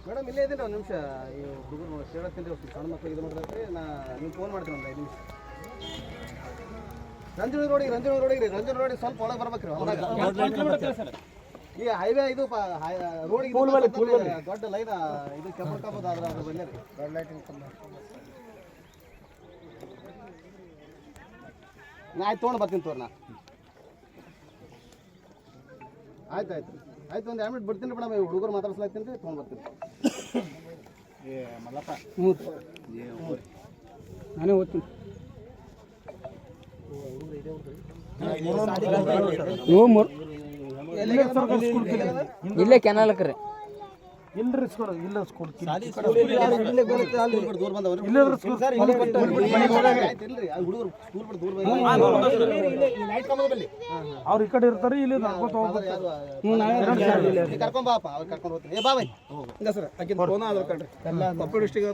madam ಇಲ್ಲೇ ಇದ್ದೀನಿ ಒಂದು ನಿಮಿಷ ಈ ಹುಡುಗರು ಸೇಳತ್ತೀನಿ ಸಣ್ಣ ಮಕ್ಕಳು ಇದು ಮಾಡಿದ್ರೆ ನೀವು ಫೋನ್ ಮಾಡ್ತೀನಿ ಒಂದು 5 ನಿಮಿಷ ರಂಜನ ರೋಡಿಗೆ ಸ್ವಲ್ಪ ಒಳಗೆ ಬರ್ಬೇಕ್ರಿ ಈ ಹೈವೇ ಇದು ರೋಡಿಗೆ ದೊಡ್ಡ ಲೈನ್ ಇದು ಕೆಂಪು ಅದ್ರ ಬಲ್ಲೇ ರೀ ದೊಡ್ಡ ಲೈಟಿನ ಕಂಬ ಆಯ್ತು ತೊಗೊಂಡು ಬರ್ತೀನಿ ತೋರ್ ನಾ ಆಯ್ತು ಒಂದು 2 ಮಿನಿಟ್ ಬಿಡ್ತೀನಿ ಮೇಡಮ್ ಹುಡುಗರು ಮಾತಾಡ್ಸ್ಲಾಗ್ತೀನಿ ರೀ ತೊಗೊಂಡು ಬರ್ತೀನಿ ಮಲ್ಲಪ್ಪ ನಾನೇ ಓದ್ತೀನಿ ಇಲ್ಲೇ ಕೆನಾಲ್ಕ್ರಿ ಇಲ್ರಿ ಸ್ಕೂಲ್ ಇಲ್ಲ ಸ್ಕೂಲ್ ದೂರ ಬಂದವ್ರು ಅವ್ರು ಈ ಕಡೆ ಇರ್ತಾರೆ ಇಲ್ಲಿ ಕರ್ಕೊಂಡ್ ಬಾಪ ಅವ್ರು ಕರ್ಕೊಂಡು ಹೋಗ್ತೀನಿ ಏ ಬಾ by sir phone Aadhaar card ಎಲ್ಲ ಕೊಪ್ಪಳ ಡಿಸ್ಟ್ರಿಕ್ಟ್